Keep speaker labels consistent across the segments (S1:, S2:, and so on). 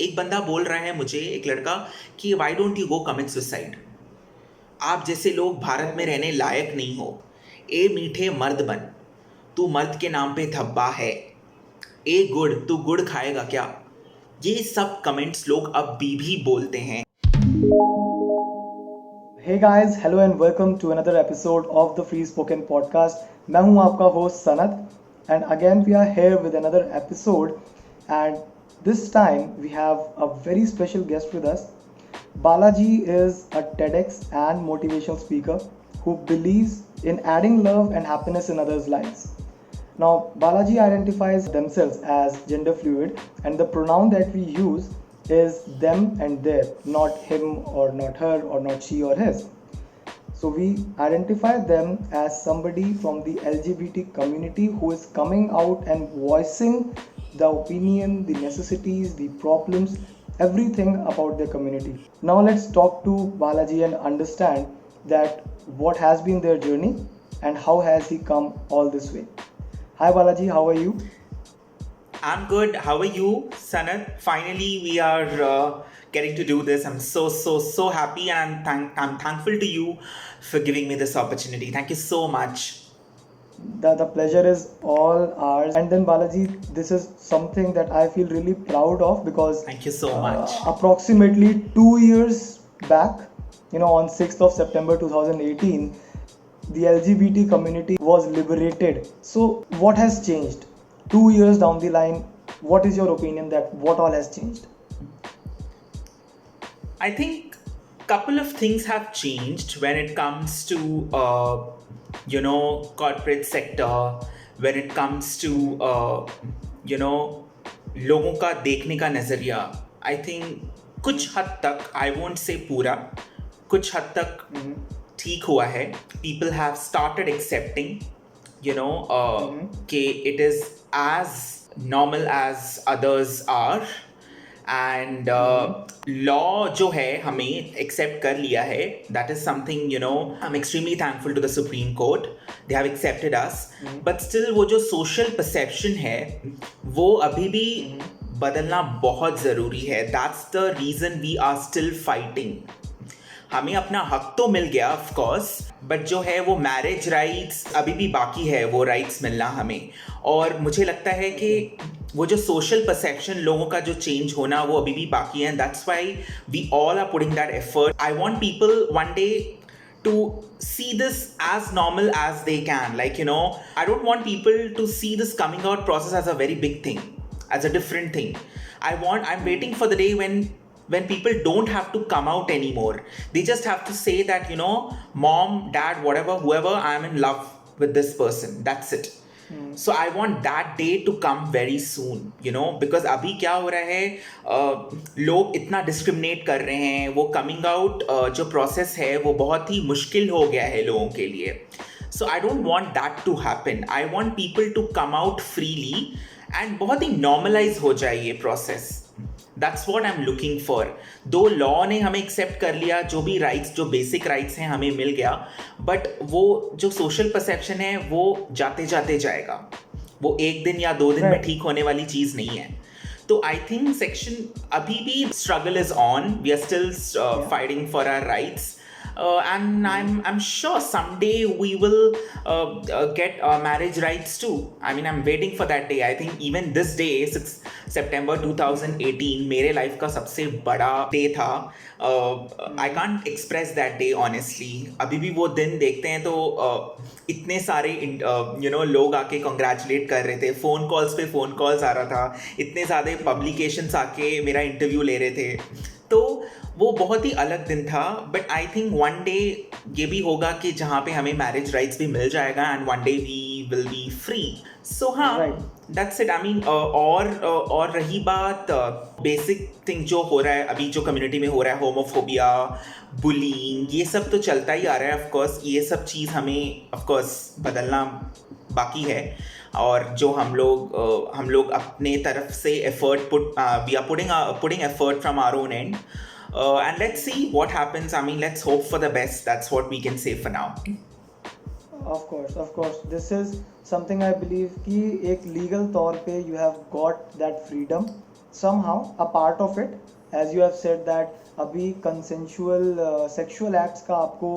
S1: एक बंदा बोल रहा है मुझे, एक लड़का, कि why don't you go commit suicide. आप जैसे लोग भारत में रहने लायक नहीं हो। ए मीठे मर्द बन, तू मर्द के नाम पे धब्बा है। ए गुड़, तू गुड़ खाएगा क्या। ये सब कमेंट्स लोग अब भी बोलते हैं।
S2: Hey guys, hello and welcome to another episode of the Free Spoken Podcast. मैं हूं आपका host Sanat and again we are here with another episode and this time we have a very special guest with us. Balaji is a TEDx and motivational speaker who believes in adding love and happiness in others' lives. Now, Balaji identifies themselves as gender fluid, and the pronoun that we use is them and their, not him or not her or not she or his. So, we identify them as somebody from the LGBT community who is coming out and voicing the opinion, the necessities, the problems, everything about their community. Now, let's talk to Balaji and understand that what has been their journey and how has he come all this way. Hi Balaji, how are you?
S1: I'm good. How are you, Sanat? Finally, we are getting to do this. I'm so happy, and I'm thankful to you for giving me this opportunity. Thank you so much.
S2: The pleasure is all ours. And then Balaji, this is something that I feel really proud of because
S1: Thank you so much.
S2: approximately 2 years back, on 6th of September 2018, the LGBT community was liberated. So what has changed? 2 years down the line, what is your opinion that what all has changed?
S1: I think couple of things have changed when it comes to corporate sector, when it comes to लोगों का देखने का नजरिया. I think कुछ हद तक, I won't say पूरा, कुछ हद तक ठीक हुआ है. People have started accepting कि it is as normal as others are. And law जो है हमें एक्सेप्ट कर लिया है. That is something I am extremely thankful to the Supreme Court. They have accepted us. But still वो जो social perception है वो अभी भी बदलना बहुत ज़रूरी है. That's the reason we are still fighting. हमें अपना हक तो मिल गया ऑफ कोर्स, बट जो है वो मैरिज राइट्स अभी भी बाकी है, वो राइट्स मिलना हमें. और मुझे लगता है कि वो जो सोशल परसेप्शन लोगों का जो चेंज होना वो अभी भी बाकी है. That's why we all are putting that effort. I want people one day to see this as normal as they can. I don't want people to see this coming out process as a very big thing, as a different thing. I'm waiting for the day when people don't have to come out anymore. They just have to say that, mom, dad, whatever, whoever, I'm in love with this person. That's it. So I want that day to come very soon, because अभी क्या हो रहा है, लोग इतना discriminate कर रहे हैं. वो कमिंग आउट जो प्रोसेस है वो बहुत ही मुश्किल हो गया है लोगों के लिए. So I don't want that to happen. I want people to come out freely and बहुत ही normalize हो जाए ये process. That's what I'm looking for. दो लॉ ने हमें एक्सेप्ट कर लिया, जो भी राइट्स, जो बेसिक राइट्स हैं हमें मिल गया, बट वो जो सोशल परसेप्शन है वो जाते जाते जाएगा. वो एक दिन या 2 दिन में ठीक होने वाली चीज़ नहीं है. तो आई थिंक सेक्शन अभी भी struggle is on. We are still fighting for our rights. And I'm sure someday we will get marriage rights too. I mean, I'm waiting for that day. I think even this day, 6 September 2018, मेरे life का सबसे बड़ा day था. I can't express that day honestly. अभी भी वो दिन देखते हैं तो इतने सारे लोग आके कॉन्ग्रेचुलेट कर रहे थे. फ़ोन कॉल्स आ रहा था. इतने ज़्यादा पब्लिकेशंस आके मेरा इंटरव्यू ले रहे थे. तो वो बहुत ही अलग दिन था. But I think one day ये भी होगा कि जहाँ पे हमें मैरिज राइट्स भी मिल जाएगा and one day we will be free. So हाँ, दैट्स इट. आई मीन और रही बात बेसिक थिंग जो हो रहा है अभी, जो कम्युनिटी में हो रहा है, होमोफोबिया, बुलिंग, ये सब तो चलता ही आ रहा है. ऑफकोर्स ये सब चीज़ हमें ऑफकोर्स बदलना बाकी है. और जो हम लोग अपने तरफ से effort we are putting effort from our own end. And let's see what happens. I mean, let's hope for the best. That's what we can say for now.
S2: Of course. This is something I believe कि एक legal तौर पे you have got that freedom somehow a part of it, as you have said that अभी consensual sexual acts का आपको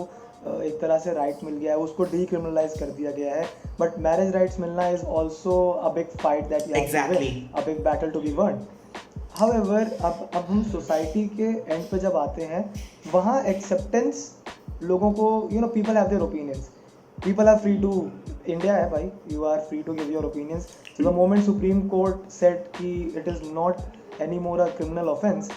S2: एक तरह से राइट मिल गया है, उसको डीक्रिमिनलाइज कर दिया गया है, बट मैरिज राइट्स मिलना is also a big fight that you have to
S1: Exactly.
S2: Win, a big battle to be won. However, अब हम सोसाइटी के एंड पे जब आते हैं, वहाँ एक्सेप्टेंस लोगों को, you know, people have their opinions, people are free to, India है भाई, you are free to give your opinions. The moment supreme court said कि it is not any more a criminal offence,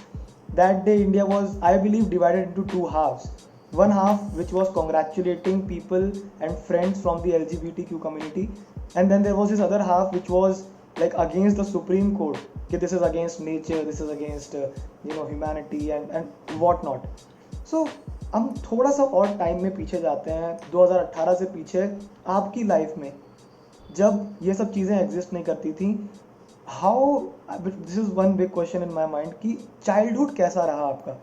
S2: that day India was, I believe, divided into two halves. One half which was congratulating people and friends from the LGBTQ community, and then there was this other half which was like against the Supreme Court, that this is against nature, this is against humanity and what not. So हम थोड़ा सा और time में पीछे जाते हैं, 2018 से पीछे. आपकी लाइफ में जब ये सब चीज़ें एग्जिस्ट नहीं करती थी, how, this is one big question in my mind कि चाइल्डहुड कैसा रहा आपका?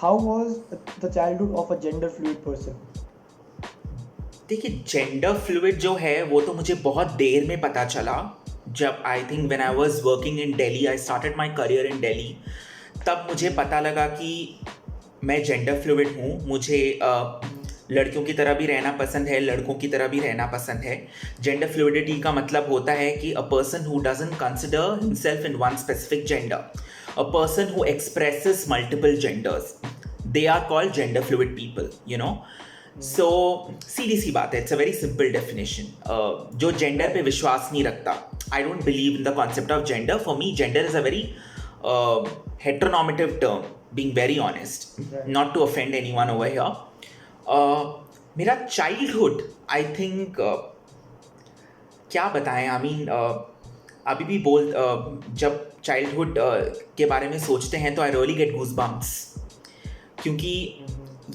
S2: How was the childhood of a gender fluid person?
S1: देखिए, जेंडर फ्लूइड जो है वो तो मुझे बहुत देर में पता चला, जब I think when I was working in Delhi, I started my career in Delhi, तब मुझे पता लगा कि मैं जेंडर फ्लूइड हूँ. मुझे लड़कियों की तरह भी रहना पसंद है, लड़कों की तरह भी रहना पसंद है. जेंडर फ्लूइडिटी का मतलब होता है कि a person who doesn't consider himself in one specific gender, a person who expresses multiple genders, they are called gender fluid people, you know. So सीधी सी बात है, it's a very simple definition. जो जेंडर पे विश्वास नहीं रखता, I don't believe in the concept of gender. For me gender is a very heteronormative term, being very honest,
S2: Right.
S1: not to offend anyone over here. मेरा childhood, I think, क्या बताएं, I mean, अभी भी जब childhood के बारे में सोचते हैं तो I really get goose bumps, क्योंकि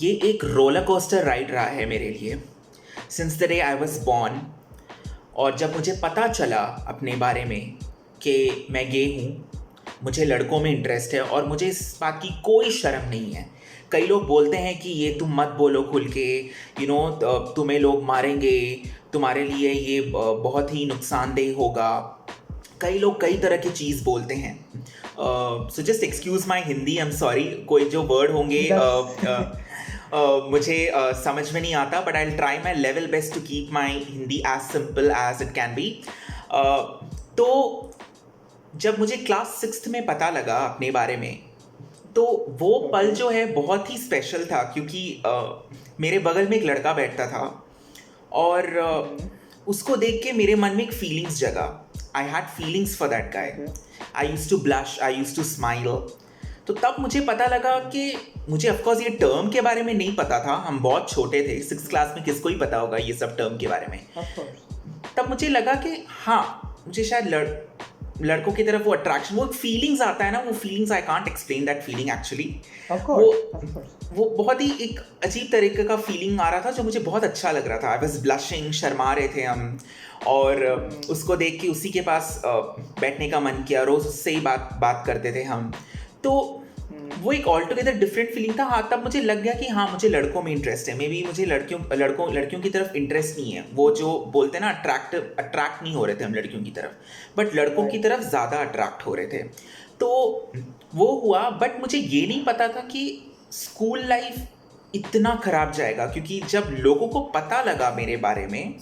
S1: ये एक रोलर कोस्टर राइड रहा है मेरे लिए since the day I was born. और जब मुझे पता चला अपने बारे में कि मैं गे हूँ, मुझे लड़कों में इंटरेस्ट है, और मुझे इस बात की कोई शर्म नहीं है. कई लोग बोलते हैं कि ये तुम मत बोलो खुल के, यू नो, तुम्हें लोग मारेंगे, तुम्हारे लिए ये बहुत ही नुकसानदेह होगा. कई लोग कई तरह की चीज़ बोलते हैं. So just excuse my Hindi, I am sorry, कोई जो वर्ड होंगे मुझे समझ में नहीं आता, but I will try my level best to keep my Hindi as simple as it can be. तो जब मुझे क्लास 6th में पता लगा अपने बारे में, तो वो पल जो है बहुत ही स्पेशल था, क्योंकि मेरे बगल में एक लड़का बैठता था, और उसको देख के मेरे मन में एक फीलिंग्स जगा. I had feelings for that guy. I used to blush, I used to smile. तो तब मुझे पता लगा कि मुझे ऑफकोर्स ये टर्म के बारे में नहीं पता था, हम बहुत छोटे थे, 6th क्लास में किसको ही पता होगा ये सब टर्म के बारे में. तब मुझे लगा कि हाँ, मुझे शायद लड़कों की तरफ वो अट्रैक्शन, वो फीलिंग्स आता है ना, वो feelings, I can't explain that feeling actually. वो बहुत ही एक अजीब तरीके का फीलिंग आ रहा था, जो मुझे बहुत अच्छा लग रहा था. आई वाज ब्लशिंग, शर्मा रहे थे हम, और उसको देख के उसी के पास बैठने का मन किया, रोज उससे ही बात करते थे हम. तो वो एक ऑल टुगेदर डिफरेंट फीलिंग था. हाँ, तब मुझे लग गया कि हाँ, मुझे लड़कों में इंटरेस्ट है. मे बी मुझे लड़कियों की तरफ इंटरेस्ट नहीं है. वो जो बोलते हैं ना, अट्रैक्ट नहीं हो रहे थे हम लड़कियों की तरफ, बट लड़कों की तरफ ज़्यादा अट्रैक्ट हो रहे थे. तो वो हुआ, बट मुझे ये नहीं पता था कि स्कूल लाइफ इतना ख़राब जाएगा, क्योंकि जब लोगों को पता लगा मेरे बारे में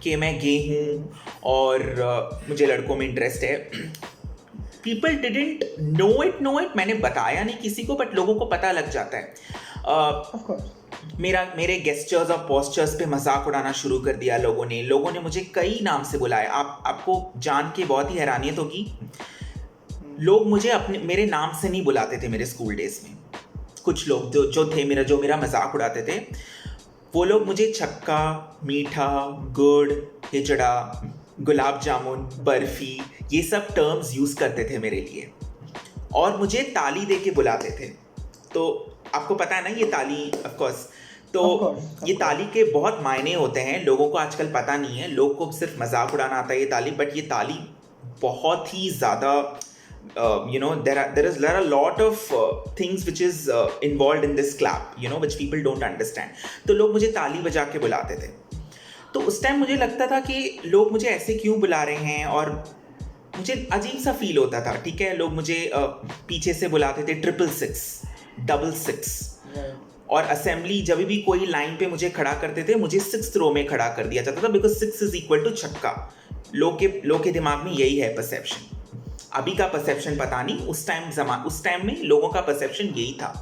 S1: कि मैं गे हूँ और मुझे लड़कों में इंटरेस्ट है, पीपल डिडेंट नो इट, मैंने बताया नहीं किसी को, बट लोगों को पता लग जाता है. मेरे गेस्चर्स और पोस्चर्स पे मजाक उड़ाना शुरू कर दिया लोगों ने मुझे कई नाम से बुलाया. आपको जान के बहुत ही हैरानियत होगी, लोग मुझे मेरे नाम से नहीं बुलाते थे मेरे स्कूल डेज में. कुछ लोग जो थे मेरा मजाक उड़ाते थे, वो लोग मुझे छक्का, मीठा, गुड़, हिजड़ा, गुलाब जामुन, बर्फी, ये सब टर्म्स यूज़ करते थे मेरे लिए, और मुझे ताली दे के बुलाते थे. तो आपको पता है ना ये ताली, ऑफ कोर्स. तो ये ताली के बहुत मायने होते हैं, लोगों को आजकल पता नहीं है. लोग को सिर्फ मजाक उड़ाना आता है ये ताली, बट ये ताली बहुत ही ज़्यादा, there are a lot of things which is involved in this clap, which people don't understand. तो लोग मुझे ताली बजा के बुलाते थे. तो उस टाइम मुझे लगता था कि लोग मुझे ऐसे क्यों बुला रहे हैं, और मुझे अजीब सा फील होता था, ठीक है। लोग मुझे पीछे से बुलाते थे 666, 66, और असेंबली जब भी कोई लाइन पे मुझे खड़ा करते थे, मुझे 6th रो में खड़ा कर दिया जाता था, बिकॉज 6 इज इक्वल टू छक्का। लोग के दिमाग में यही है परसेप्शन। अभी का परसेप्शन पता नहीं, उस टाइम में लोगों का परसेप्शन यही था।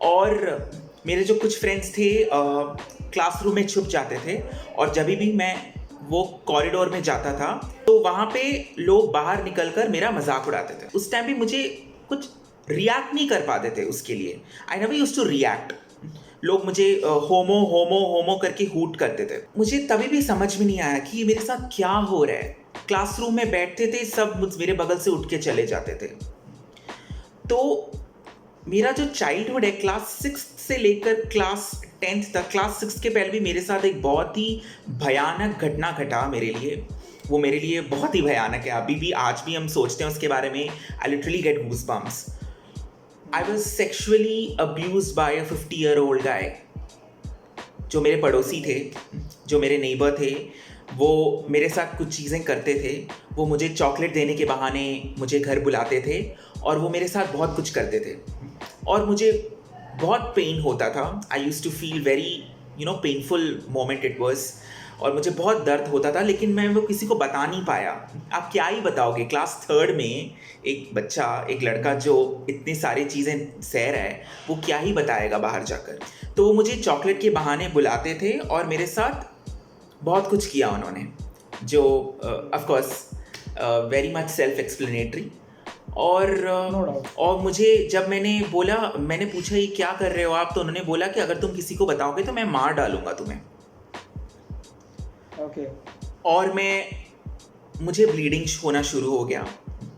S1: और मेरे जो कुछ फ्रेंड्स थे क्लासरूम में छुप जाते थे, और जब भी मैं वो कॉरिडोर में जाता था तो वहाँ पे लोग बाहर निकलकर मेरा मजाक उड़ाते थे। उस टाइम भी मुझे कुछ रिएक्ट नहीं कर पाते थे उसके लिए। I never used to react. लोग मुझे होमो होमो होमो करके हूट करते थे। मुझे तभी भी समझ में नहीं आया कि ये मेरे साथ क्या हो रहा है। क्लासरूम में बैठते थे सब, मेरे बगल से उठ के चले जाते थे। तो मेरा जो चाइल्डहुड है, क्लास 6 से लेकर क्लास 10th तक, क्लास 6 के पहले भी मेरे साथ एक बहुत ही भयानक घटना घटा मेरे लिए। वो मेरे लिए बहुत ही भयानक है। अभी भी, आज भी हम सोचते हैं उसके बारे में, I literally get goosebumps. I was sexually abused by a 50-year-old guy. जो मेरे पड़ोसी थे, जो मेरे नेबर थे, वो मेरे साथ कुछ चीज़ें करते थे। वो मुझे चॉकलेट देने के बहाने मुझे घर बुलाते थे, और वो मेरे साथ बहुत कुछ करते थे, और मुझे बहुत पेन होता था। I used to feel very painful moment it was, और मुझे बहुत दर्द होता था, लेकिन मैं वो किसी को बता नहीं पाया। आप क्या ही बताओगे, क्लास 3rd में एक बच्चा, एक लड़का जो इतनी सारी चीज़ें सह रहा है, वो क्या ही बताएगा बाहर जाकर। तो वो मुझे चॉकलेट के बहाने बुलाते थे, और मेरे साथ बहुत कुछ किया उन्होंने, जो of course very much self explanatory. और मुझे जब मैंने पूछा ये क्या कर रहे हो आप, तो उन्होंने बोला कि अगर तुम किसी को बताओगे तो मैं मार डालूंगा तुम्हें।
S2: ओके।
S1: और मुझे ब्लीडिंग होना शुरू हो गया।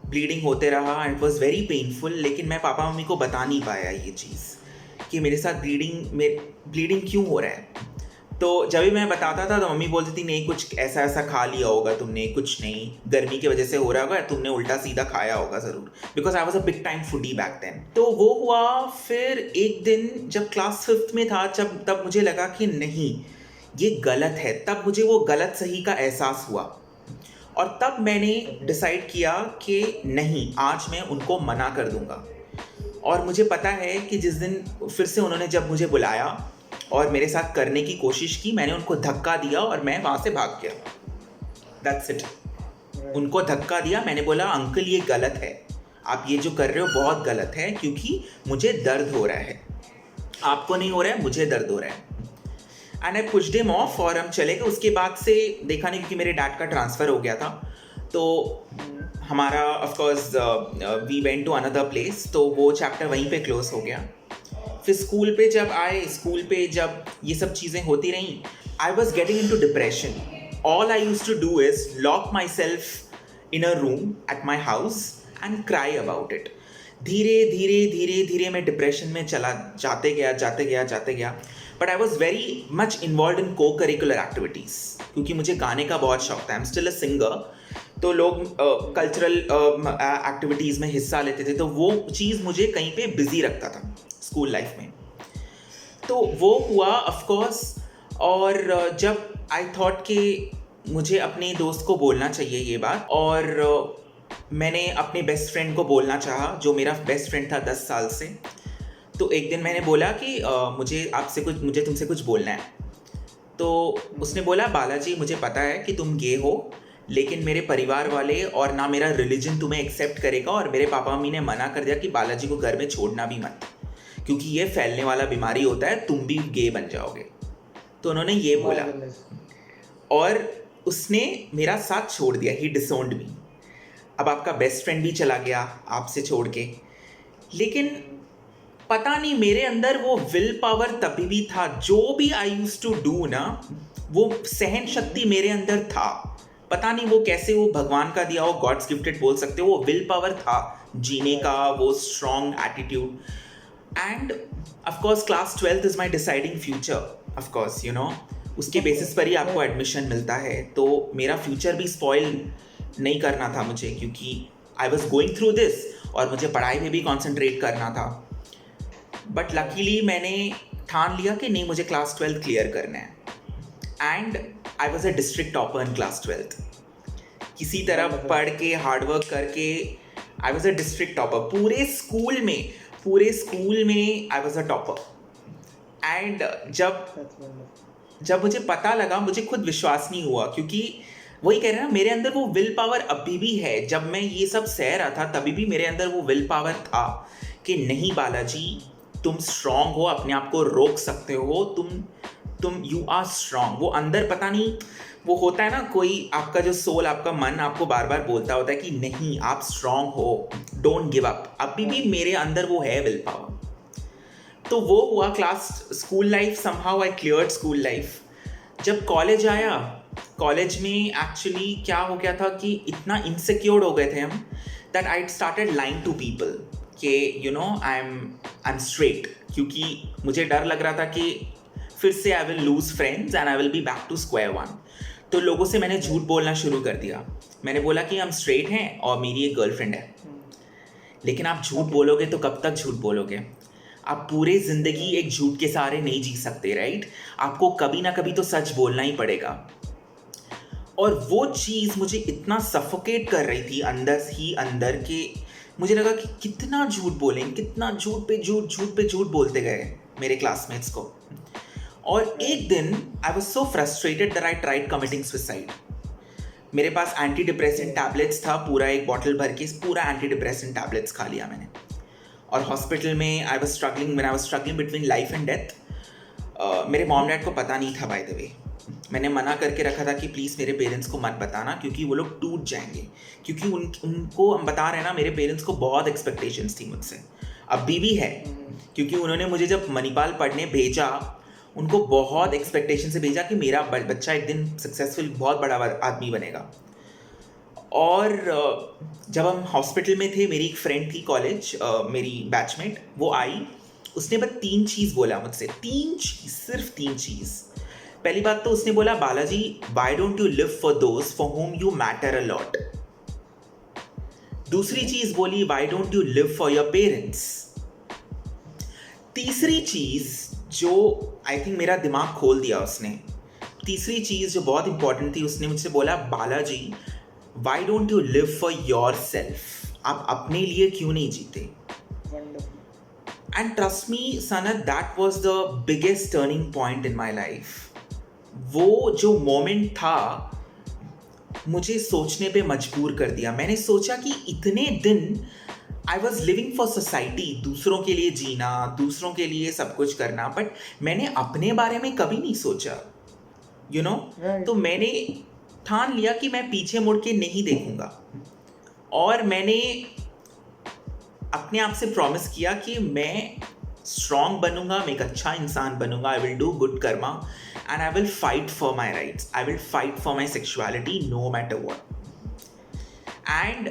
S1: ब्लीडिंग होते रहा and it was very painful, लेकिन मैं पापा मम्मी को बता नहीं पाया ये चीज़ कि मेरे साथ ब्लीडिंग क्यों हो रहा है। तो जब भी मैं बताता था तो मम्मी बोलती थी नहीं, कुछ ऐसा ऐसा खा लिया होगा तुमने, कुछ नहीं, गर्मी की वजह से हो रहा होगा, तुमने उल्टा सीधा खाया होगा ज़रूर, because I was a big time foodie back then. तो वो हुआ। फिर एक दिन जब क्लास 5th में था, तब मुझे लगा कि नहीं, ये गलत है। तब मुझे वो गलत सही का एहसास हुआ, और तब मैंने डिसाइड किया कि नहीं, आज मैं उनको मना कर दूंगा। और मुझे पता है कि जिस दिन फिर से उन्होंने जब मुझे बुलाया और मेरे साथ करने की कोशिश की, मैंने उनको धक्का दिया और मैं वहाँ से भाग गया। That's it. उनको धक्का दिया, मैंने बोला अंकल ये गलत है, आप ये जो कर रहे हो बहुत गलत है, क्योंकि मुझे दर्द हो रहा है, आपको नहीं हो रहा है, मुझे दर्द हो रहा है। And I pushed him of, और हम चले गए। उसके बाद से देखा नहीं, क्योंकि मेरे डैड का ट्रांसफ़र हो गया था, तो हमारा of course we went to another place, तो वो चैप्टर वहीं पे क्लोज हो गया। फिर स्कूल पे जब ये सब चीज़ें होती रहीं, I was getting into depression. All I use to do is lock myself in a room at my house and cry about it. धीरे धीरे मैं डिप्रेशन में जाते गया। But I was very much involve in cocurricular activities, क्योंकि मुझे गाने का बहुत शौक था। I am still a singer. तो लोग कल्चरल एक्टिविटीज़ में हिस्सा लेते थे, तो वो चीज़ मुझे कहीं पे बिजी रखता था स्कूल लाइफ में। तो वो हुआ ऑफ कोर्स। और जब आई थॉट कि मुझे अपने दोस्त को बोलना चाहिए ये बात, और मैंने अपने बेस्ट फ्रेंड को बोलना चाहा, जो मेरा बेस्ट फ्रेंड था 10 साल से। तो एक दिन मैंने बोला कि मुझे तुमसे कुछ बोलना है। तो उसने बोला, बालाजी मुझे पता है कि तुम गे हो, लेकिन मेरे परिवार वाले और ना मेरा रिलीजन तुम्हें एक्सेप्ट करेगा, और मेरे पापा मम्मी ने मना कर दिया कि बालाजी को घर में छोड़ना भी मत, क्योंकि ये फैलने वाला बीमारी होता है, तुम भी गे बन जाओगे। तो उन्होंने ये बोला, और उसने मेरा साथ छोड़ दिया। ही डिसोन्ड मी। अब आपका बेस्ट फ्रेंड भी चला गया आपसे छोड़ के, लेकिन पता नहीं मेरे अंदर वो विल पावर तभी भी था। जो भी आई यूज टू डू ना, वो सहन शक्ति मेरे अंदर था। पता नहीं वो कैसे, वो भगवान का दिया हो, गॉड्स गिफ्टेड बोल सकते हो, वो विल पावर था जीने का, वो strong attitude. And of course class 12th is my deciding future. Of course उसके बेसिस पर ही आपको एडमिशन मिलता है। तो मेरा फ्यूचर भी स्पॉइल नहीं करना था मुझे, क्योंकि I was going through this, और मुझे पढ़ाई में भी कॉन्सेंट्रेट करना था। बट लकीली मैंने ठान लिया कि नहीं, मुझे क्लास 12th क्लियर करना है। And I was a district topper in class 12th। किसी तरह
S2: Wonderful.
S1: पढ़ के हार्ड वर्क करके आई वॉज अ डिस्ट्रिक्ट टॉपर पूरे स्कूल में आई was a topper. And
S2: That's wonderful.
S1: जब मुझे पता लगा मुझे खुद विश्वास नहीं हुआ, क्योंकि वही कह रहे हैं ना, मेरे अंदर वो विल पावर अभी भी है। जब मैं ये सब सह रहा था तभी भी मेरे अंदर वो विल पावर था कि नहीं बालाजी, तुम स्ट्रांग हो, अपने आप को रोक सकते हो, तुम यू आर स्ट्रांग। वो अंदर पता नहीं, वो होता है ना, कोई आपका जो सोल, आपका मन आपको बार बार बोलता होता है कि नहीं आप स्ट्रांग हो, डोंट गिव अप। अभी भी मेरे अंदर वो है विल पावर। तो वो हुआ school life, somehow I cleared school life. जब कॉलेज आया, कॉलेज में एक्चुअली क्या हो गया था कि इतना इनसिक्योर हो गए थे हम that I started lying to people कि you know I am straight, क्योंकि मुझे डर लग रहा था कि फिर से I will lose friends and I will be back to square one. तो लोगों से मैंने झूठ बोलना शुरू कर दिया। मैंने बोला कि हम स्ट्रेट हैं और मेरी एक गर्लफ्रेंड है। लेकिन आप झूठ बोलोगे तो कब तक झूठ बोलोगे? आप पूरे ज़िंदगी एक झूठ के सहारे नहीं जी सकते, राइट? आपको कभी ना कभी तो सच बोलना ही पड़ेगा। और वो चीज़ मुझे इतना सफोकेट कर रही थी अंदर ही अंदर के मुझे लगा कि कितना झूठ बोलें, कितना झूठ पे झूठ बोलते गए मेरे क्लासमेट्स को। और एक दिन I was so frustrated that I tried committing suicide. मेरे पास एंटी डिप्रेसेंट टैबलेट्स था, पूरा एक बॉटल भर के पूरा एंटी डिप्रेसेंट टैबलेट्स खा लिया मैंने। और हॉस्पिटल में I was struggling between life and death. मेरे मॉम डैड को पता नहीं था, बाय द वे। मैंने मना करके रखा था कि प्लीज़ मेरे पेरेंट्स को मत बताना, क्योंकि वो लोग टूट जाएंगे। क्योंकि उनको हम बता रहे हैं ना, मेरे पेरेंट्स को बहुत एक्सपेक्टेशंस थी मुझसे, अभी भी है। क्योंकि उन्होंने मुझे जब मणिपाल पढ़ने भेजा, उनको बहुत एक्सपेक्टेशन से भेजा कि मेरा बच्चा एक दिन सक्सेसफुल बहुत बड़ा आदमी बनेगा। और जब हम हॉस्पिटल में थे, मेरी एक फ्रेंड थी कॉलेज, मेरी बैचमेट, वो आई। उसने बस 3 चीज़ बोला मुझसे, 3 चीज़, सिर्फ 3 चीज़। पहली बात तो उसने बोला, Balaji Y don't you live for those for home you matter a lot. दूसरी चीज़ बोली, Y don't you live for your parents. तीसरी चीज़ जो आई थिंक मेरा दिमाग खोल दिया उसने, तीसरी चीज़ जो बहुत इंपॉर्टेंट थी, उसने मुझसे बोला, Balaji why don't you live for yourself? आप अपने लिए क्यों नहीं जीते? And trust me, Sanat, that was the biggest turning point in my life. वो जो मोमेंट था मुझे सोचने पे मजबूर कर दिया। मैंने सोचा कि इतने दिन I was living for society, दूसरों के लिए जीना, दूसरों के लिए सब कुछ करना, बट मैंने अपने बारे में कभी नहीं सोचा, you know? तो मैंने ठान लिया कि मैं पीछे मुड़ के नहीं देखूंगा। और मैंने अपने आप से प्रॉमिस किया कि मैं स्ट्रांग बनूंगा, मैं एक अच्छा इंसान बनूंगा। I will do good karma and I will fight for my rights, I will fight for my sexuality no matter what. And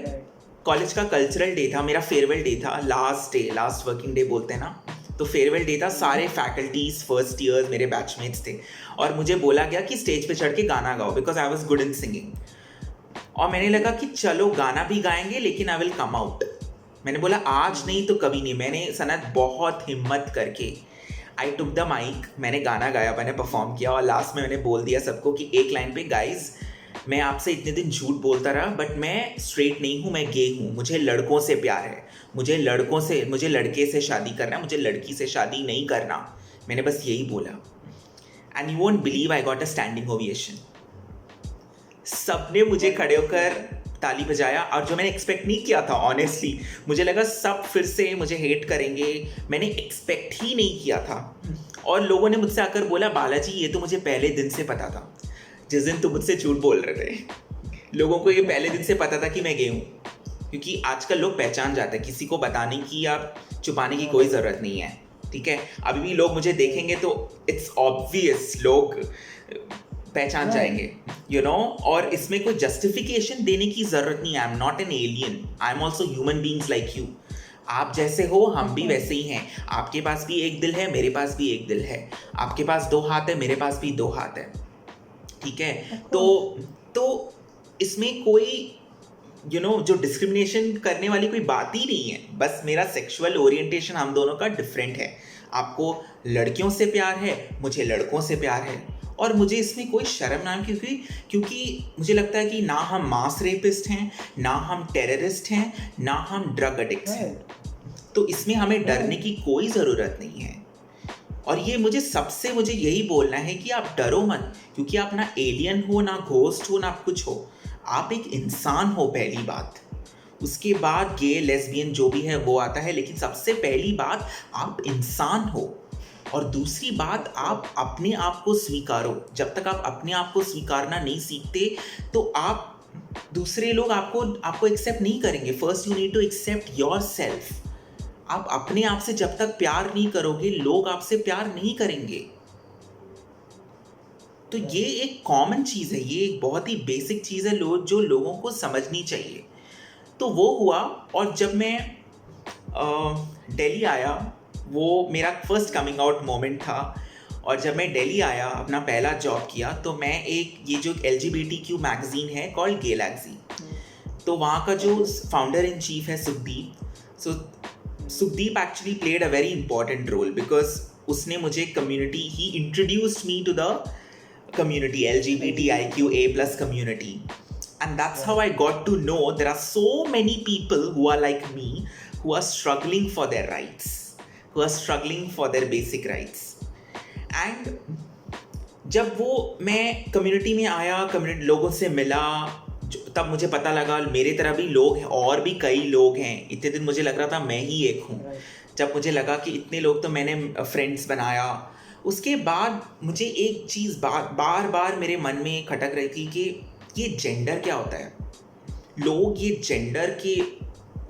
S1: college का कल्चरल डे था, मेरा फेयरवेल डे था, लास्ट वर्किंग डे बोलते हैं ना, तो फेयरवेल डे था। सारे फैकल्टीज, फर्स्ट ईयर्स मेरे बैचमेट्स थे और मुझे बोला गया कि स्टेज पे चढ़ के गाना गाओ, because I was good in singing. और मैंने लगा कि चलो गाना भी गाएंगे, लेकिन आई विल कम आउट। मैंने बोला आज नहीं तो कभी नहीं। मैंने सनत बहुत हिम्मत करके आई टुक द माइक, मैंने गाना गाया, मैंने परफॉर्म किया और लास्ट में मैंने बोल दिया सबको कि एक लाइन पे, गाइज मैं आपसे इतने दिन झूठ बोलता रहा, बट मैं स्ट्रेट नहीं हूँ, मैं गे हूँ, मुझे लड़कों से प्यार है, मुझे लड़के से शादी करना है, मुझे लड़की से शादी नहीं करना। मैंने बस यही बोला and you won't believe I got a standing ovation. सबने मुझे खड़े होकर ताली बजाया, और जो मैंने एक्सपेक्ट नहीं किया था, ऑनेस्टली मुझे लगा सब फिर से मुझे हेट करेंगे, मैंने एक्सपेक्ट ही नहीं किया था। और लोगों ने मुझसे आकर बोला, बालाजी ये तो मुझे पहले दिन से पता था, जिस दिन तुम मुझसे झूठ बोल रहे थे। लोगों को ये पहले दिन से पता था कि मैं गे हूँ, क्योंकि आजकल लोग पहचान जाते हैं, किसी को बताने की या छुपाने की कोई ज़रूरत नहीं है, ठीक है? अभी भी लोग मुझे देखेंगे तो इट्स ऑब्वियस, लोग पहचान जाएंगे, यू नो। और इसमें कोई जस्टिफिकेशन देने की ज़रूरत नहीं है। I am not an alien, I am also human beings like you. आप जैसे हो हम भी वैसे ही हैं। आपके पास भी एक दिल है, मेरे पास भी एक दिल है। आपके पास 2 हाथ है, मेरे पास भी 2 हाथ है, ठीक है? तो इसमें कोई जो डिस्क्रिमिनेशन करने वाली कोई बात ही नहीं है। बस मेरा सेक्सुअल ओरिएंटेशन हम दोनों का डिफरेंट है। आपको लड़कियों से प्यार है, मुझे लड़कों से प्यार है। और मुझे इसमें कोई शर्म ना है, क्योंकि मुझे लगता है कि ना हम मास रेपिस्ट हैं, ना हम टेररिस्ट हैं, ना हम ड्रग एडिक्ट्स हैं। तो इसमें हमें डरने की कोई ज़रूरत नहीं है। और ये मुझे यही बोलना है कि आप डरो मत, क्योंकि आप ना एलियन हो, ना घोस्ट हो, ना कुछ हो। आप एक इंसान हो, पहली बात। उसके बाद गे लेस्बियन जो भी है वो आता है, लेकिन सबसे पहली बात आप इंसान हो। और दूसरी बात, आप अपने आप को स्वीकारो। जब तक आप अपने आप को स्वीकारना नहीं सीखते तो आप दूसरे लोग आपको एक्सेप्ट नहीं करेंगे। First you need to accept yourself. आप अपने आप से जब तक प्यार नहीं करोगे, लोग आपसे प्यार नहीं करेंगे। तो ये एक कॉमन चीज़ है, ये एक बहुत ही बेसिक चीज़ है जो लोगों को समझनी चाहिए। तो वो हुआ, और जब मैं दिल्ली आया, वो मेरा फर्स्ट कमिंग आउट मोमेंट था। और जब मैं दिल्ली आया, अपना पहला जॉब किया, तो मैं ये जो LGBTQ मैगजीन है कॉल्ड गैलेक्सी, तो वहाँ का जो फाउंडर इन चीफ है Sukhdeep actually played a very important role, because उसने मुझे ही introduced me to the community, LGBTIQA+ community. And that's how I got to know there are so many people who are like me, who are struggling for their rights, who are struggling for their basic rights. And जब मैं community में आया, community लोगों से मिला, तब मुझे पता लगा मेरे तरह भी लोग हैं, और भी कई लोग हैं। इतने दिन मुझे लग रहा था मैं ही एक हूँ। जब मुझे लगा कि इतने लोग, तो मैंने फ्रेंड्स बनाया। उसके बाद मुझे एक चीज़ बार बार मेरे मन में खटक रही थी कि ये जेंडर क्या होता है। लोग ये जेंडर के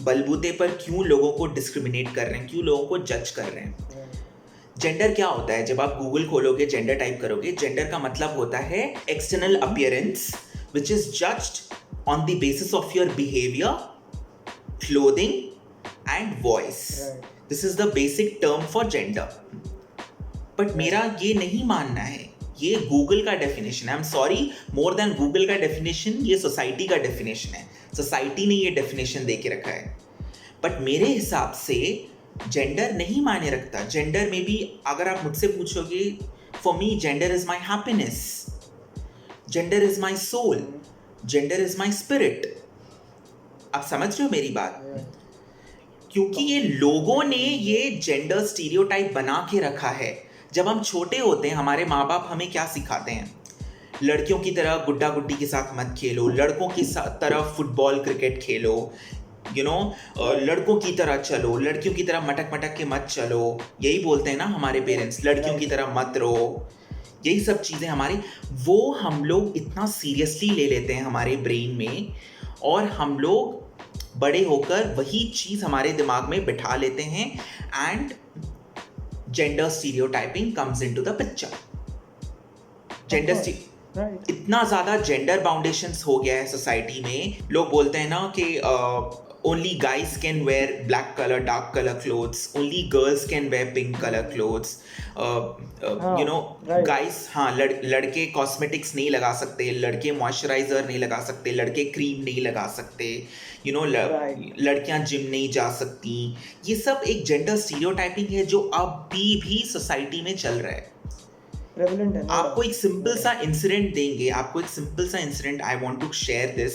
S1: बलबूते पर क्यों लोगों को डिस्क्रिमिनेट कर रहे हैं, क्यों लोगों को जज कर रहे हैं। जेंडर क्या होता है? जब आप गूगल खोलोगे, जेंडर टाइप करोगे, जेंडर का मतलब होता है external appearance which is judged on the basis of your behaviour, clothing and voice. This is the basic term for gender. But मेरा ये नहीं मानना है, ये गूगल का डेफिनेशन है। आई am sorry, more than Google का डेफिनेशन, ये सोसाइटी का डेफिनेशन है। सोसाइटी ने ये डेफिनेशन दे के रखा है। बट मेरे हिसाब से जेंडर नहीं मायने रखता। जेंडर में भी अगर आप मुझसे पूछोगे, for me gender is my happiness, gender is my soul, gender is my spirit. आप समझ रहे हो मेरी बात? क्योंकि ये लोगों ने ये जेंडर स्टीरियोटाइप बना के रखा है। जब हम छोटे होते हैं, हमारे माँ बाप हमें क्या सिखाते हैं? लड़कियों की तरह गुड्डा गुड्डी के साथ मत खेलो, लड़कों की तरह फुटबॉल क्रिकेट खेलो, लड़कों की तरह चलो, लड़कियों की तरह मटक मटक के मत चलो। यही बोलते हैं ना हमारे पेरेंट्स, लड़कियों की तरह मत रहो। यही सब चीज़ें वो हम लोग इतना सीरियसली ले लेते हैं हमारे ब्रेन में, और हम लोग बड़े होकर वही चीज़ हमारे दिमाग में बिठा लेते हैं, and gender stereotyping comes into the picture. इतना ज़्यादा जेंडर बाउंडेशंस हो गया है सोसाइटी में। लोग बोलते हैं ना कि only guys can wear black colour, dark colour clothes, only girls can wear pink colour clothes, guys, लड़के कॉस्मेटिक्स नहीं लगा सकते, लड़के मॉइस्चराइजर नहीं लगा सकते, लड़के क्रीम नहीं लगा सकते, लड़कियां जिम नहीं जा सकती। ये सब एक जेंडर स्टीरियोटाइपिंग है जो अब भी सोसाइटी में चल रहा है। आपको एक सिंपल सा इंसिडेंट देंगे, I want to share this.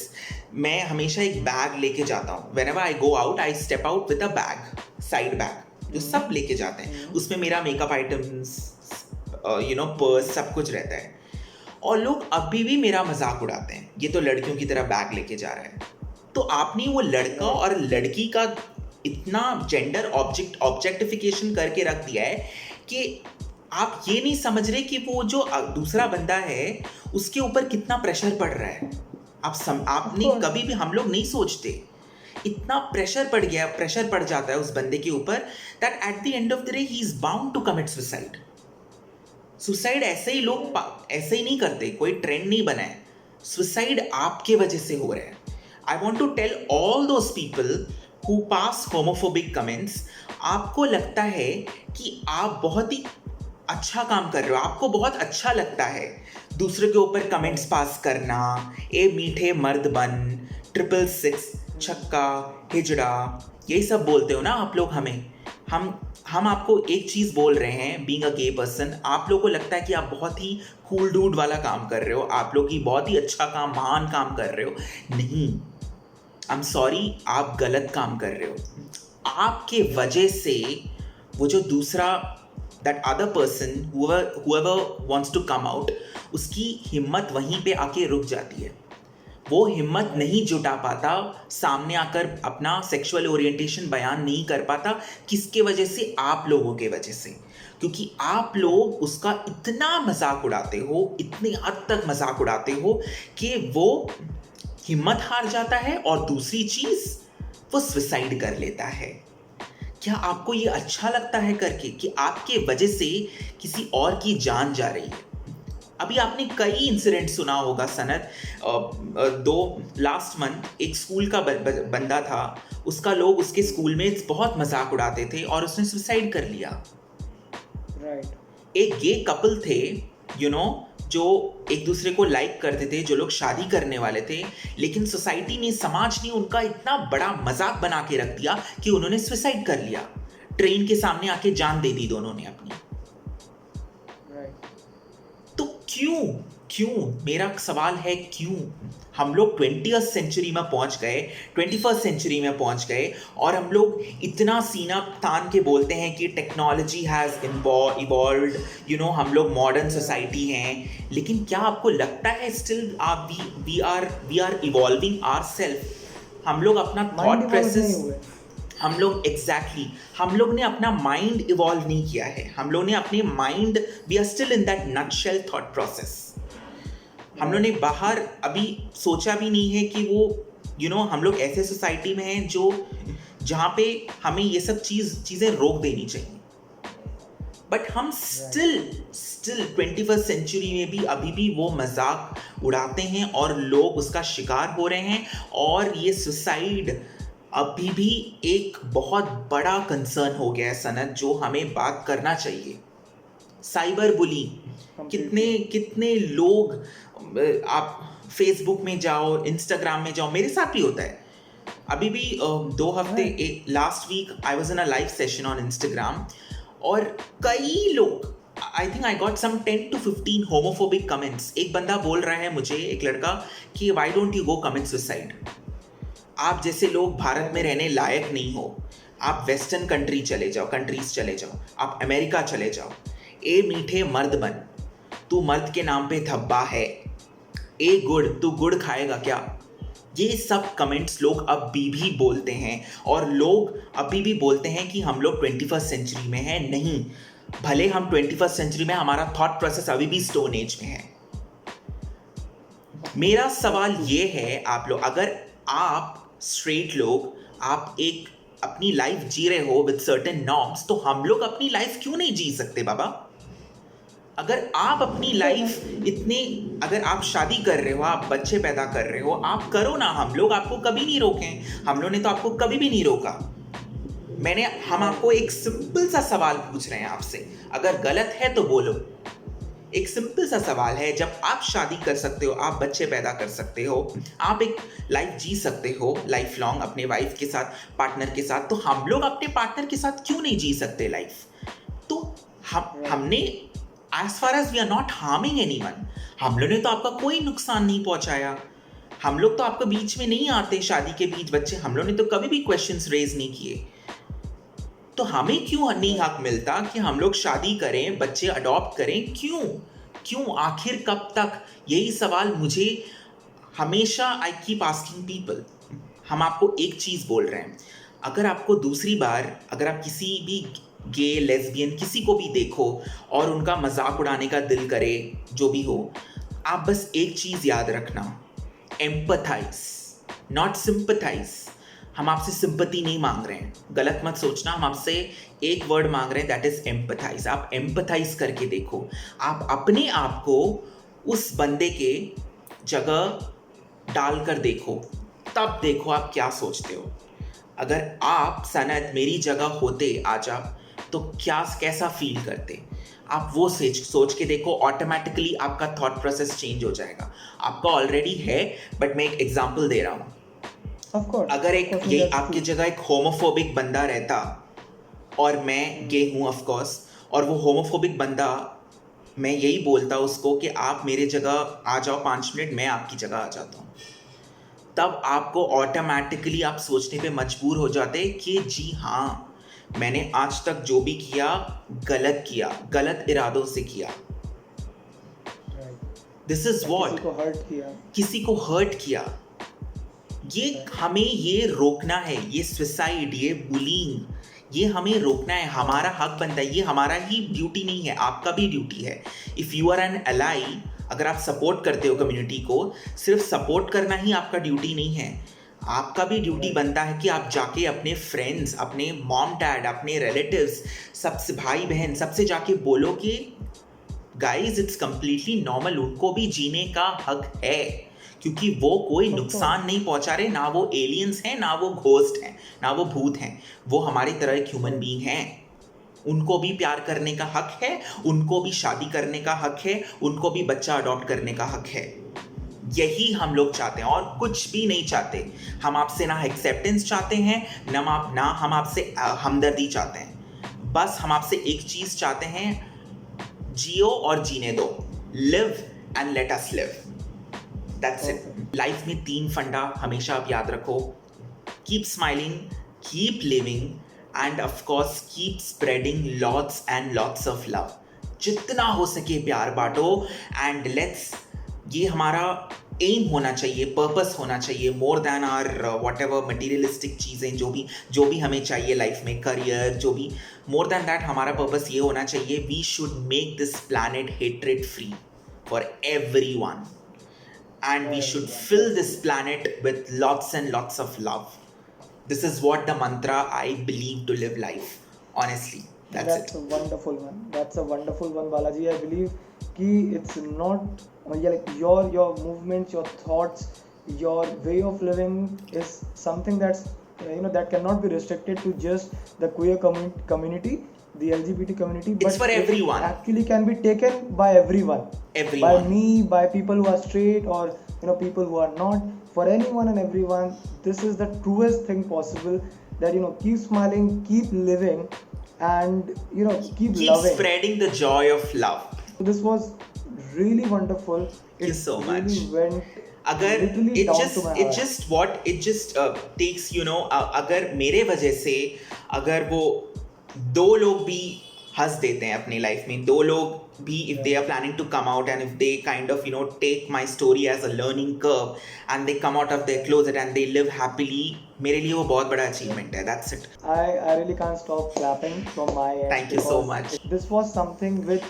S1: मैं हमेशा एक बैग लेके जाता हूँ। Whenever I go out, I step out with a bag, side bag, जो सब लेके जाते हैं। उसमें मेरा मेकअप आइटम्स, पर्स, सब कुछ रहता है। और लोग अभी भी मेरा मजाक उड़ाते हैं, ये तो लड़कियों की तरह बैग लेके जा रहा है। तो आपने वो लड़का और लड़की का इतना जेंडर ऑब्जेक्टिफिकेशन करके रख दिया है कि आप ये नहीं समझ रहे कि वो जो दूसरा बंदा है उसके ऊपर कितना प्रेशर पड़ रहा है। आपने कभी भी, हम लोग नहीं सोचते, इतना प्रेशर पड़ जाता है उस बंदे के ऊपर, that at the end of the day he is bound to commit suicide. ऐसे ही लोग ऐसे ही नहीं करते, कोई ट्रेंड नहीं बना है। सुसाइड आपके वजह से हो रहा है। I want to tell all those people who pass homophobic comments, आपको लगता है कि आप बहुत ही अच्छा काम कर रहे हो, आपको बहुत अच्छा लगता है दूसरे के ऊपर कमेंट्स पास करना, ए मीठे मर्द बन, 666, छक्का, हिजड़ा, यही सब बोलते हो ना आप लोग हमें। हम आपको एक चीज़ बोल रहे हैं, बीइंग अ गे पर्सन, आप लोगों को लगता है कि आप बहुत ही कूल डूड वाला काम कर रहे हो, आप लोग की बहुत ही अच्छा काम, महान काम कर रहे हो। नहीं, आई एम सॉरी, आप गलत काम कर रहे हो। आपके वजह से वो जो दूसरा, that other person, whoever wants to come out, उसकी हिम्मत वहीं पे आके रुक जाती है। वो हिम्मत नहीं जुटा पाता, सामने आकर अपना सेक्सुअल ओरिएंटेशन बयान नहीं कर पाता। किसके वजह से? आप लोगों के वजह से। क्योंकि आप लोग उसका इतना मजाक उड़ाते हो, इतने हद तक मजाक उड़ाते हो कि वो हिम्मत हार जाता है, और दूसरी चीज, वो सुसाइड कर लेता है। क्या आपको ये अच्छा लगता है करके कि आपके वजह से किसी और की जान जा रही है? अभी आपने कई इंसिडेंट सुना होगा सनत। दो लास्ट मंथ एक स्कूल का बंदा था, उसका लोग उसके स्कूल में बहुत मजाक उड़ाते थे और उसने सुसाइड कर लिया।
S2: राइट।
S1: एक गे कपल थे, जो एक दूसरे को लाइक करते थे, जो लोग शादी करने वाले थे, लेकिन सोसाइटी ने, समाज ने उनका इतना बड़ा मजाक बना के रख दिया कि उन्होंने सुसाइड कर लिया। ट्रेन के सामने आके जान दे दी दोनों ने अपनी। तो क्यों मेरा सवाल है, क्यों हम लोग 20th सेंचुरी में पहुंच गए, 21st सेंचुरी में पहुंच गए, और हम लोग इतना सीना तान के बोलते हैं कि टेक्नोलॉजी हैज़ इवॉल्व्ड, हम लोग मॉडर्न सोसाइटी हैं, लेकिन क्या आपको लगता है still we are evolving ourself? हम लोग अपना थॉट प्रोसेस, हम लोग ने अपना माइंड इवॉल्व नहीं किया है। हम लोग ने अपने mind, we are still in that nutshell thought process. हम लोग ने बाहर अभी सोचा भी नहीं है कि वो हम लोग ऐसे सोसाइटी में हैं जहाँ पे हमें ये सब चीज़ें रोक देनी चाहिए। बट हम स्टिल 21st सेंचुरी में भी अभी भी वो मजाक उड़ाते हैं और लोग उसका शिकार हो रहे हैं, और ये सुसाइड अभी भी एक बहुत बड़ा कंसर्न हो गया है सनत, जो हमें बात करना चाहिए। साइबर बुलिंग, कितने लोग, आप फेसबुक में जाओ, इंस्टाग्राम में जाओ, मेरे साथ भी होता है अभी भी। 2 हफ्ते, last week I was in a live session on Instagram, और कई लोग, I think I got some 10 to 15 homophobic comments. एक बंदा बोल रहा है मुझे, एक लड़का, कि why don't you go commit suicide? आप जैसे लोग भारत में रहने लायक नहीं हो, आप वेस्टर्न कंट्रीज चले जाओ, आप अमेरिका चले जाओ। ए मीठे मर्द बन, तू मर्द के नाम पे धब्बा है। ए गुड़, तू गुड़ खाएगा क्या? ये सब कमेंट्स लोग अभी भी बोलते हैं, और लोग अभी भी बोलते हैं कि हम लोग 21st सेंचुरी में हैं। नहीं, भले हम 21st सेंचुरी में, हमारा थॉट प्रोसेस अभी भी स्टोन एज में है। मेरा सवाल ये है, आप लोग, अगर आप स्ट्रेट लोग, आप एक अपनी लाइफ जी रहे हो विद सर्टेन नॉर्म्स, तो हम लोग अपनी लाइफ क्यों नहीं जी सकते बाबा? अगर आप अपनी लाइफ अगर आप शादी कर रहे हो, आप बच्चे पैदा कर रहे हो, आप करो ना, हम लोग आपको कभी नहीं रोके। हम लोग ने तो आपको कभी भी नहीं रोका। हम आपको एक सिंपल सा सवाल पूछ रहे हैं आपसे, अगर गलत है तो बोलो। एक सिंपल सा सवाल है, जब आप शादी कर सकते हो, आप बच्चे पैदा कर सकते हो, आप एक लाइफ जी सकते हो लाइफ लॉन्ग अपने वाइफ के साथ, पार्टनर के साथ, तो हम लोग अपने पार्टनर के साथ क्यों नहीं जी सकते लाइफ? तो हमने, as far as we are not harming anyone, हम लोग ने तो आपका कोई नुकसान नहीं पहुंचाया। हम लोग तो आपके बीच में नहीं आते, शादी के बीच बच्चे, हम लोग ने तो कभी भी क्वेश्चंस रेज नहीं किए। तो हमें क्यों नहीं हक मिलता कि हम लोग शादी करें, बच्चे अडॉप्ट करें? क्यों आखिर कब तक? यही सवाल मुझे हमेशा, आई कीप आस्किंग पीपल। हम आपको एक चीज़ बोल रहे हैं, अगर आपको दूसरी बार, अगर आप किसी भी गे, लेस्बियन, किसी को भी देखो और उनका मजाक उड़ाने का दिल करे, जो भी हो, आप बस एक चीज़ याद रखना, एम्पथाइज, नॉट सिंपथाइज। हम आपसे सिंपैथी नहीं मांग रहे हैं, गलत मत सोचना। हम आपसे एक वर्ड मांग रहे हैं, दैट इज एम्पथाइज। आप एम्पथाइज करके देखो, आप अपने आप को उस बंदे के जगह डालकर देखो, तब देखो आप क्या सोचते हो। अगर आप सनत मेरी जगह होते आज आप, तो कैसा फील करते? आप वो सोच के देखो, ऑटोमेटिकली आपका थॉट प्रोसेस चेंज हो जाएगा। आपका ऑलरेडी है, बट मैं एक एग्जांपल दे रहा हूँ। अगर आपकी जगह एक होमोफोबिक बंदा रहता, और मैं गे हूँ ऑफ कोर्स, और वो होमोफोबिक बंदा, मैं यही बोलता उसको कि आप मेरे जगह आ जाओ 5 मिनट, मैं आपकी जगह आ जाता हूँ, तब आपको ऑटोमेटिकली आप सोचने पे मजबूर हो जाते कि जी हाँ, मैंने आज तक जो भी किया किया, गलत इरादों से किया। दिस इज वॉट, किसी को हर्ट किया। ये हमें ये रोकना है, ये सुसाइड, ये बुलिंग, ये हमें रोकना है, हमारा हक बनता है, ये हमारा ही ड्यूटी नहीं है, आपका भी ड्यूटी है। If you are an ally, अगर आप सपोर्ट करते हो कम्युनिटी को, सिर्फ सपोर्ट करना ही आपका ड्यूटी नहीं है, आपका भी ड्यूटी बनता है कि आप जाके अपने फ्रेंड्स, अपने मॉम डैड, अपने रिलेटिव्स, सबसे भाई बहन, सबसे जाके बोलो कि गाइज इट्स कंप्लीटली नॉर्मल, उनको भी जीने का हक है, क्योंकि वो कोई नुकसान नहीं पहुंचा रहे, ना वो एलियंस हैं, ना वो घोस्ट हैं, ना वो भूत हैं, वो हमारी तरह एक ह्यूमन बीइंग हैं। उनको भी प्यार करने का हक है, उनको भी शादी करने का हक है, उनको भी बच्चा अडॉप्ट करने का हक है। यही हम लोग चाहते हैं और कुछ भी नहीं चाहते। हम आपसे ना एक्सेप्टेंस चाहते हैं, ना हम आपसे हमदर्दी चाहते हैं। बस हम आपसे एक चीज़ चाहते हैं, जियो और जीने दो, live and let us live, that's it. Life में 3 फंडा हमेशा आप याद रखो, keep smiling, keep living end of course keep spreading lots and lots of love. जितना हो सके प्यार बांटो एंड लेट्स, ये हमारा एम होना चाहिए, पर्पस होना चाहिए, more than our whatever materialistic चीज़ें जो भी हमें चाहिए लाइफ में, करियर, जो भी, मोर देन दैट हमारा पर्पस ये होना चाहिए, we should make this planet hatred free for everyone and we should fill this planet with lots and lots of love. This is what the mantra I believe to live life. Honestly, that's it.
S2: A wonderful one. That's a wonderful one, Balaji. I believe कि it's not like your movements, your thoughts, your way of living is something that's that cannot be restricted to just the queer community, the LGBT community,
S1: but it's for everyone.
S2: It actually can be taken by everyone. By me, by people who are straight, or people who are not. For anyone and everyone, this is the truest thing possible. That keep smiling, keep living, and keep loving.
S1: Spreading the joy of love.
S2: So this was really wonderful.
S1: Thank you so much.
S2: Went
S1: अगर it just takes अगर मेरे वजह से अगर वो 2 लोग भी हंस देते हैं अपनी लाइफ में, 2 लोग भी, if they are planning to come out and if they kind of take my story as a learning curve and they come out of their closet and they live happily, मेरे लिए वो बहुत बड़ा achievement है. That's it.
S2: I really can't stop clapping from my end.
S1: Thank you so much.
S2: This was something which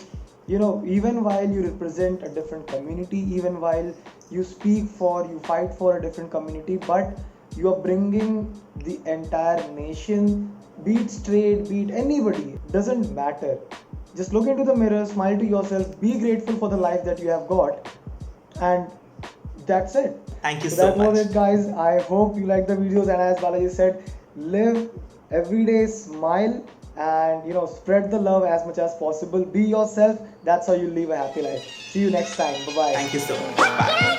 S2: even while you represent a different community, even while you you fight for a different community, but you are bringing the entire nation, be it straight, be it anybody, doesn't matter. Just look into the mirror, smile to yourself, be grateful for the life that you have got, and that's it.
S1: Thank you so much.
S2: That was it, guys. I hope you like the videos, and as Balaji said, live every day, smile, and spread the love as much as possible. Be yourself. That's how you live a happy life. See you next time. Bye bye.
S1: Thank you so much. Bye.